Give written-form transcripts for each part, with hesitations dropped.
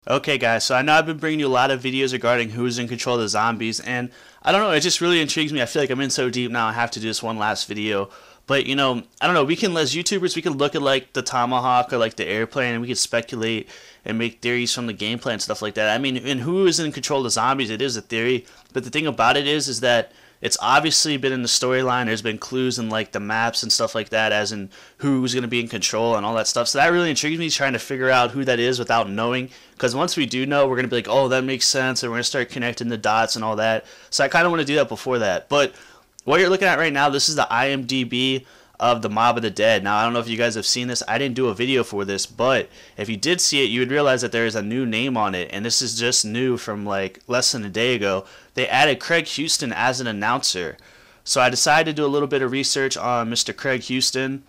Okay guys, so I know I've been bringing you a lot of videos regarding who's in control of the zombies, and I don't know, it just really intrigues me. I feel like I'm in so deep now I have to do this one last video. But I don't know, we can, as YouTubers, we can look at like the tomahawk or like the airplane and we can speculate and make theories from the gameplay and stuff like that. I mean, and who is in control of the zombies, it is a theory, but the thing about it is that it's obviously been in the storyline. There's been clues in like the maps and stuff like that, as in who's going to be in control and all that stuff. So that really intrigues me, trying to figure out who that is without knowing. Because once we do know, we're going to be like, oh, that makes sense, and we're going to start connecting the dots and all that. So I kind of want to do that before that. But what you're looking at right now, this is the IMDB of the Mob of the Dead. Now, I don't know if you guys have seen this. I didn't do a video for this, but if you did see it, you would realize that there is a new name on it, and this is just new from like less than a day ago. They added Craig Houston as an announcer. So I decided to do a little bit of research on Mr. Craig Houston,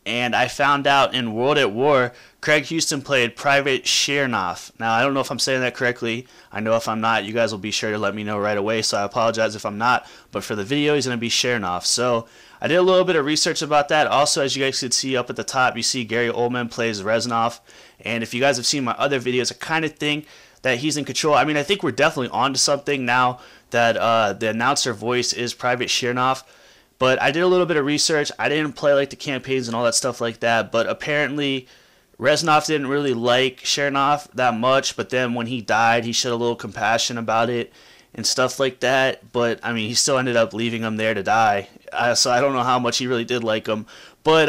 and I found out in World at War, Craig Houston played Private Chernov. Now, I don't know if I'm saying that correctly. I know if I'm not, you guys will be sure to let me know right away, so I apologize if I'm not. But for the video, he's going to be Chernov. So I did a little bit of research about that. Also, as you guys could see up at the top, you see Gary Oldman plays Reznov. And if you guys have seen my other videos, I kind of think that he's in control. I mean, I think we're definitely on to something now that the announcer voice is Private Chernov. But I did a little bit of research. I didn't play like the campaigns and all that stuff like that. But apparently, Reznov didn't really like Chernov that much. But then when he died, he showed a little compassion about it and stuff like that. But I mean, he still ended up leaving him there to die. So I don't know how much he really did like him. But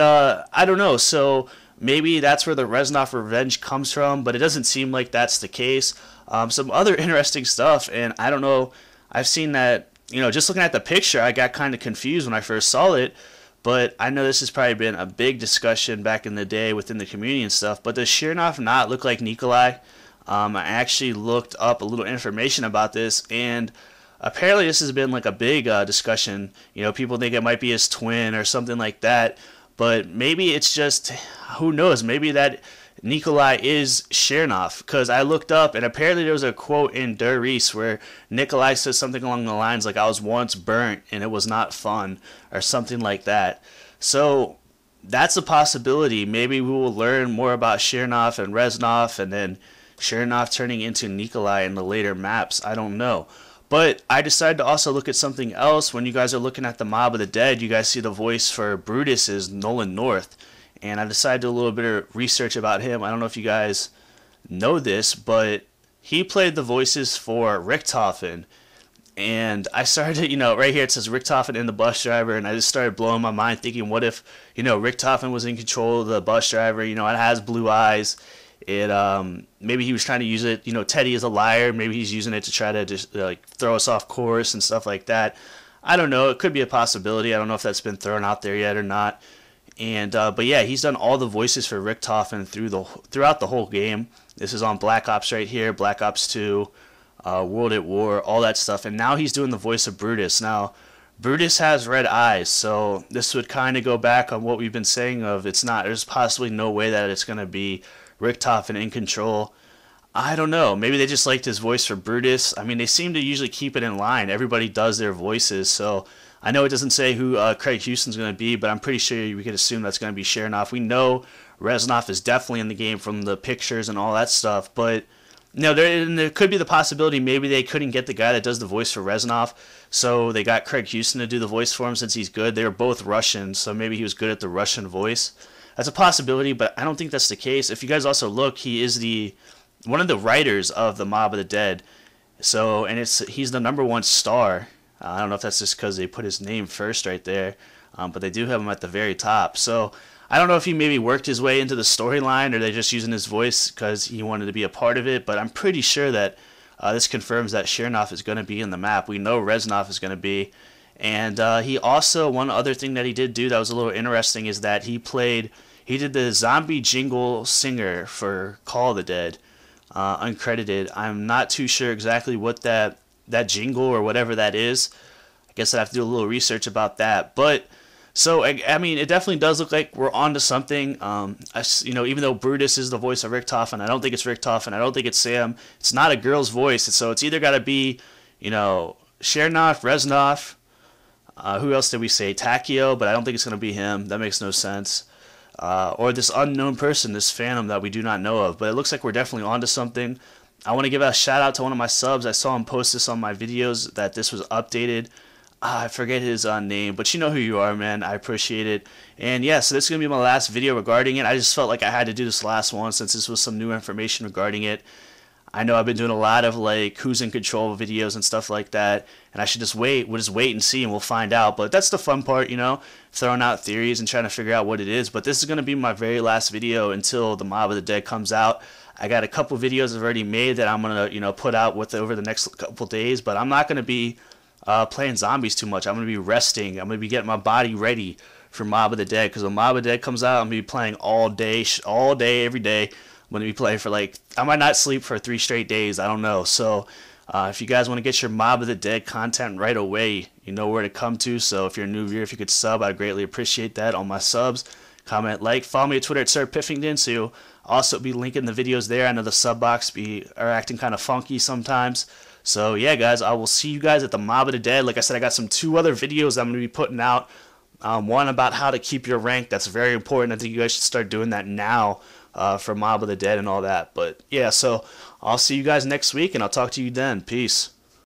I don't know. So maybe that's where the Reznov revenge comes from. But it doesn't seem like that's the case. Some other interesting stuff. And I don't know. I've seen that. Just looking at the picture, I got kind of confused when I first saw it, but I know this has probably been a big discussion back in the day within the community and stuff, but does Chernov not look like Nikolai? I actually looked up a little information about this, and apparently this has been like a big discussion. People think it might be his twin or something like that, but maybe it's just, who knows, maybe that Nikolai is Chernov, because I looked up and apparently there was a quote in Der Riese where Nikolai says something along the lines like, I was once burnt and it was not fun, or something like that. So that's a possibility. Maybe we will learn more about Chernov and Reznov, and then Chernov turning into Nikolai in the later maps. I don't know. But I decided to also look at something else. When you guys are looking at the Mob of the Dead, you guys see the voice for Brutus is Nolan North. And I decided to do a little bit of research about him. I don't know if you guys know this, but he played the voices for Richthofen. And I started, right here it says Richthofen and the bus driver, and I just started blowing my mind thinking, what if, Richthofen was in control of the bus driver? It has blue eyes. Maybe he was trying to use it, Teddy is a liar. Maybe he's using it to try to just like throw us off course and stuff like that. I don't know. It could be a possibility. I don't know if that's been thrown out there yet or not. And but yeah, he's done all the voices for Richthofen throughout the whole game. This is on Black Ops right here, Black Ops 2, World at War, all that stuff. And now he's doing the voice of Brutus. Now, Brutus has red eyes, so this would kind of go back on what we've been saying of there's possibly no way that it's going to be Richthofen in control. I don't know. Maybe they just liked his voice for Brutus. I mean, they seem to usually keep it in line. Everybody does their voices, so I know it doesn't say who Craig Houston's going to be, but I'm pretty sure we could assume that's going to be Chernov. We know Reznov is definitely in the game from the pictures and all that stuff, but there could be the possibility maybe they couldn't get the guy that does the voice for Reznov, so they got Craig Houston to do the voice for him since he's good. They were both Russian, so maybe he was good at the Russian voice. That's a possibility, but I don't think that's the case. If you guys also look, he is one of the writers of the Mob of the Dead, so he's the #1 star. I don't know if that's just because they put his name first right there, but they do have him at the very top. So I don't know if he maybe worked his way into the storyline, or they're just using his voice because he wanted to be a part of it. But I'm pretty sure that this confirms that Chernov is going to be in the map. We know Reznov is going to be. And he also, one other thing that he did do that was a little interesting is that he did the zombie jingle singer for Call of the Dead, uncredited. I'm not too sure exactly what that jingle or whatever that is. I guess I'd have to do a little research about that. But so I mean, it definitely does look like we're onto something. Even though Brutus is the voice of Richthofen, I don't think it's Richthofen. I don't think it's Sam. It's not a girl's voice, so it's either got to be, Chernov, Reznov. Who else did we say? Takio, but I don't think it's going to be him. That makes no sense. or this unknown person, this phantom that we do not know of. But it looks like we're definitely onto something. I want to give a shout out to one of my subs. I saw him post this on my videos that this was updated. I forget his name, but you know who you are, man. I appreciate it. And yeah, so this is going to be my last video regarding it. I just felt like I had to do this last one since this was some new information regarding it. I know I've been doing a lot of like who's in control videos and stuff like that, and I should just wait. We'll just wait and see, and we'll find out. But that's the fun part, you know, throwing out theories and trying to figure out what it is. But this is going to be my very last video until the Mob of the Dead comes out. I got a couple videos I've already made that I'm gonna, you know, put out with over the next couple days. But I'm not gonna be playing zombies too much. I'm gonna be resting. I'm gonna be getting my body ready for Mob of the Dead, because when Mob of the Dead comes out, I'm gonna be playing all day, every day. I'm going to be playing for like, I might not sleep for 3 straight days. I don't know. So if you guys want to get your Mob of the Dead content right away, you know where to come to. So if you're a new viewer, if you could sub, I'd greatly appreciate that on my subs. Comment, like, follow me on Twitter at SirPiffington. So you'll also be linking the videos there. I know the sub box are acting kind of funky sometimes. So yeah, guys, I will see you guys at the Mob of the Dead. Like I said, I got some 2 other videos I'm going to be putting out. One about how to keep your rank. That's very important. I think you guys should start doing that now. For Mob of the Dead and all that. But yeah, so I'll see you guys next week, and I'll talk to you then. Peace.